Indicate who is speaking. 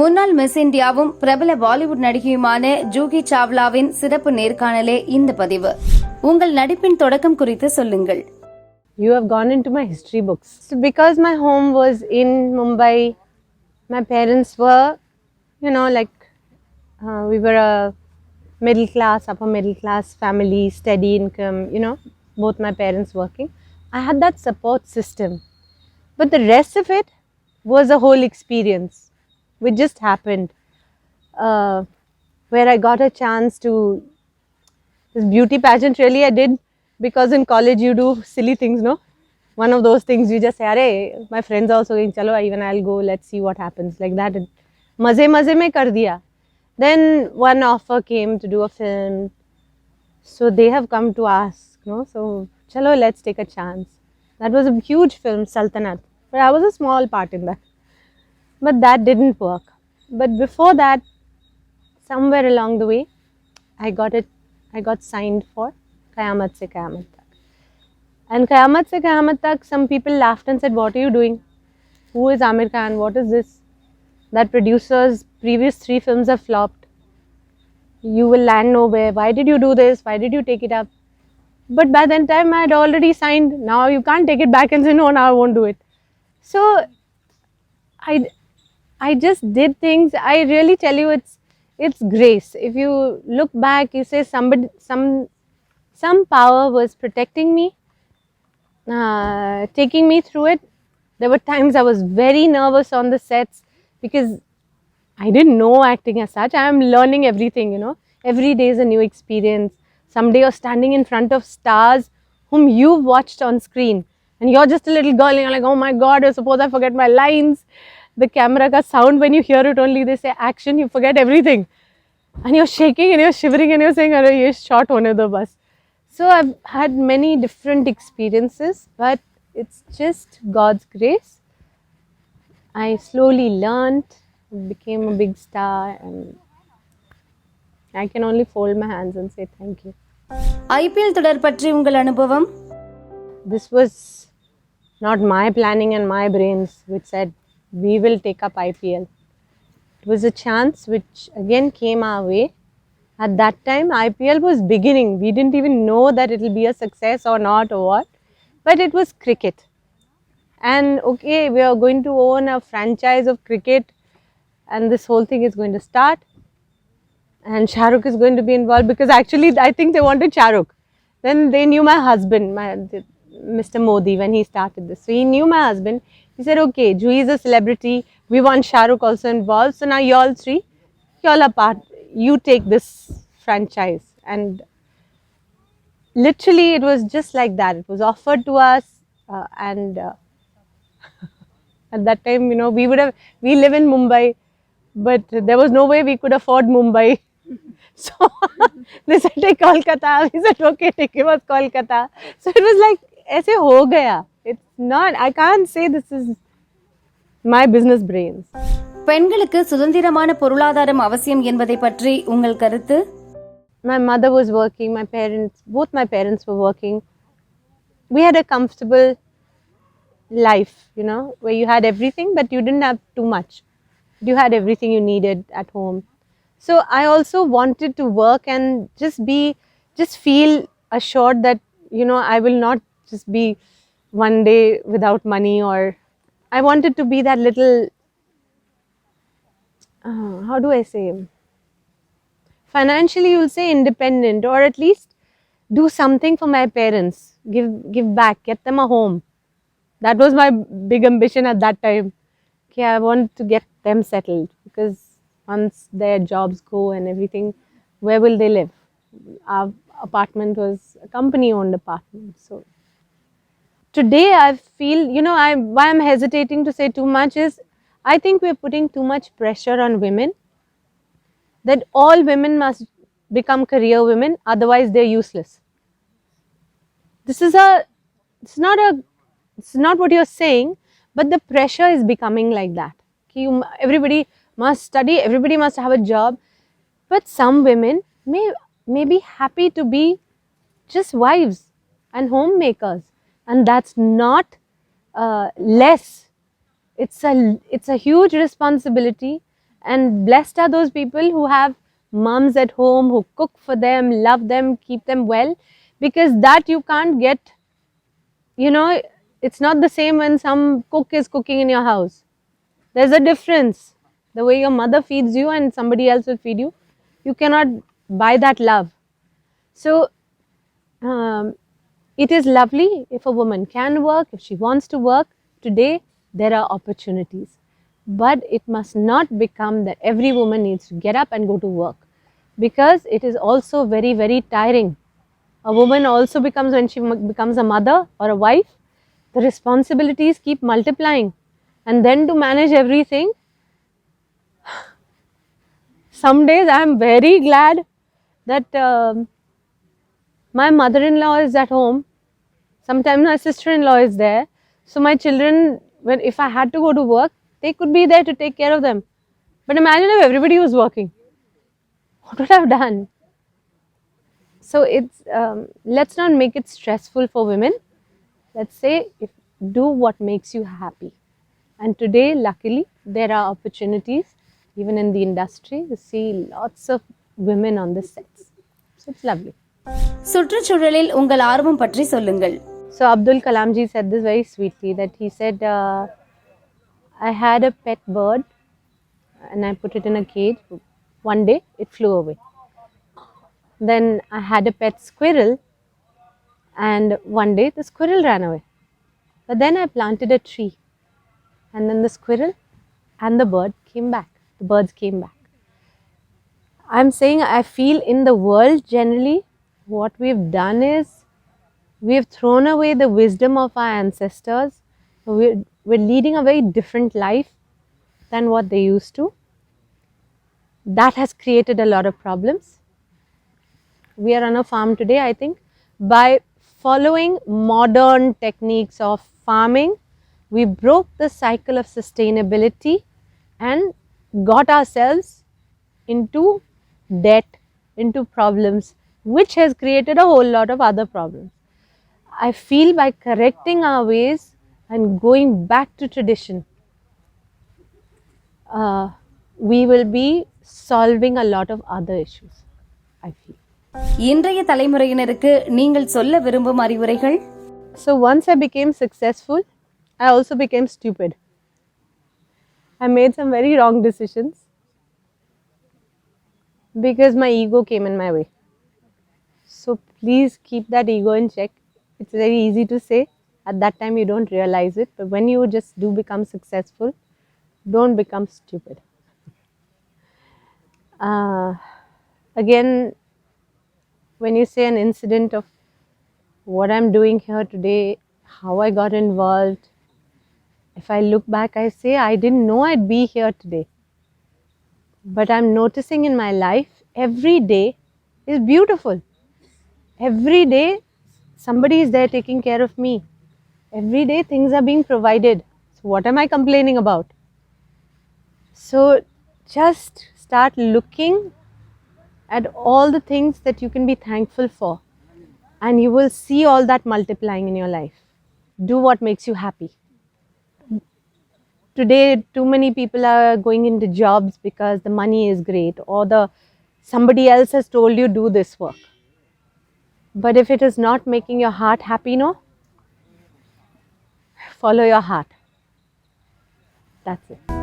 Speaker 1: முன்னாள் மிஸ் இந்தியாவும் பிரபல பாலிவுட் நடிகையுமான ஜூஹி சாவ்லாவின் சிறப்பு நேர்காணலே இந்த பதிவு. உங்கள் நடிப்பின் தொடக்கம் குறித்து சொல்லுங்கள்.
Speaker 2: You have gone into my history books. So because my home was in Mumbai, my parents were, we were a middle class, upper middle class family, steady income, both my parents working. I had that support system. But the rest of it was a whole experience, which just happened, where I got a chance to, this beauty pageant really I did, because in college you do silly things, no? One of those things you just say, "Arey, my friends also going, chalo, even I'll go, let's see what happens," like that. Maze mein kar diya. Then one offer came to do a film, so they have come to ask, so chalo, let's take a chance. That was a huge film, Sultanat, but I was a small part in that. But that didn't work. But before that, somewhere along the way, I got signed for Qayamat Se Qayamat Tak. And Qayamat Se Qayamat Tak, some people laughed and said, "What are you doing? Who is Amir Khan? What is this? That producer's previous 3 films have flopped. You will land nowhere. Why did you do this? Why did you take it up?" But by that time, I had already signed. Now you can't take it back and say, "No, now I won't do it." So I just did things. I really tell you, it's grace. If you look back, you say some power was protecting me, taking me through it. There were times I was very nervous on the sets because I didn't know acting as such. I am learning everything, Every day is a new experience. Someday you're standing in front of stars whom you've watched on screen, and you're just a little girl and you're like, "Oh my God, suppose I forget my lines." The camera ka sound, when you hear it only, they say action, you forget everything. And you're shaking and you're shivering and you're saying, "Arey, ye shot hone do bas." So I've had many different experiences, but it's just God's grace. I slowly learned, became a big star, and I can only fold my hands and say thank you.
Speaker 1: IPL தொடர் பற்றி உங்கள் அனுபவம்?
Speaker 2: This was not my planning and my brains which said we will take up IPL. It was a chance which again came our way. At that time, IPL was beginning. We didn't even know that it will be a success or not or what. But it was cricket. And okay, we are going to own a franchise of cricket, and this whole thing is going to start. And Shah Rukh is going to be involved, because actually I think they wanted Shah Rukh. Then they knew my husband, Mr. Modi, when he started this. So he knew my husband. He said, "Okay, Juhi is a celebrity. We want Shah Rukh also involved. So now you all 3, you all are part. You take this franchise." And literally it was just like that. It was offered to us, and at that time, we live in Mumbai, but there was no way we could afford Mumbai. So they said, "Take Kolkata." We said, "Okay, take him as Kolkata." So it was like, aise ho gaya. It's not, I can't say this is my business brains.
Speaker 1: பெண்களுக்கு சுதந்திரமான பொருளாதாரம் அவசியம் என்பதை பற்றி உங்கள் கருத்து?
Speaker 2: My mother was working, both my parents were working. We had a comfortable life, where you had everything, but you didn't have too much. You had everything you needed at home. So I also wanted to work and just feel assured that, I will not just be one day without money, or I wanted to be that little, how do I say, financially you'll say independent, or at least do something for my parents, give back, get them a home. That was my big ambition at that time. Okay, I want to get them settled, because once their jobs go and everything, where will they live? Our apartment was a company owned apartment. So today I feel, why I'm hesitating to say too much is, I think we're putting too much pressure on women, that all women must become career women, otherwise they're useless. This is it's not what you're saying, but the pressure is becoming like that. Everybody must study, everybody must have a job. But some women may be happy to be just wives and homemakers, and that's not less. It's a huge responsibility, And blessed are those people who have moms at home who cook for them, love them, keep them well, because that you can't get, you know, it's not the same when some cook is cooking in your house. There's a difference. The way your mother feeds you and somebody else will feed you, you cannot buy that love. So, it is lovely if a woman can work, if she wants to work. Today, there are opportunities. But it must not become that every woman needs to get up and go to work, because it is also very, very tiring. A woman also becomes, when she becomes a mother or a wife, the responsibilities keep multiplying. And then to manage everything, some days I am very glad that my mother-in-law is at home. Sometimes my sister-in-law is there. So my children, if I had to go to work, they could be there to take care of them. But imagine if everybody was working. What would I have done? So it's let's not make it stressful for women. Let's say, do what makes you happy. And today, luckily, there are opportunities, even in the industry. You see lots of women on the sets. So it's lovely.
Speaker 1: சுற்றுச்சூழலில் உங்கள் ஆர்வம் பற்றி சொல்லுங்கள்.
Speaker 2: So Abdul Kalam ji said this very sweetly, that he said, I had a pet bird and I put it in a cage. One day it flew away. Then I had a pet squirrel and one day the squirrel ran away. But then I planted a tree and then the squirrel and the bird came back. The birds came back. I'm saying, I feel in the world generally, what we've done is we've thrown away the wisdom of our ancestors. We're leading a very different life than what they used to. That has created a lot of problems. We are on a farm today, I think. By following modern techniques of farming, we broke the cycle of sustainability and got ourselves into debt, into problems, which has created a whole lot of other problems. I feel by correcting our ways and going back to tradition, we will be solving a lot of other issues, I feel.
Speaker 1: இன்றைய தலைமுறையினருக்கு நீங்கள் சொல்ல விரும்பும் அறிவுரைகள்?
Speaker 2: So once I became successful, I also became stupid. I made some very wrong decisions because my ego came in my way. So please keep that ego in check. It's very easy to say. At that time you don't realize it. But when you just do become successful, don't become stupid. Again, when you say an incident of what I'm doing here today, how I got involved, if I look back, I say I didn't know I'd be here today. But I'm noticing in my life, every day is beautiful. Every day, somebody is there taking care of me. Every day, things are being provided. So what am I complaining about? So just start looking at all the things that you can be thankful for, and you will see all that multiplying in your life. Do what makes you happy. Today, too many people are going into jobs because the money is great, or somebody else has told you do this work. But if it is not making your heart happy, no, follow your heart. That's it.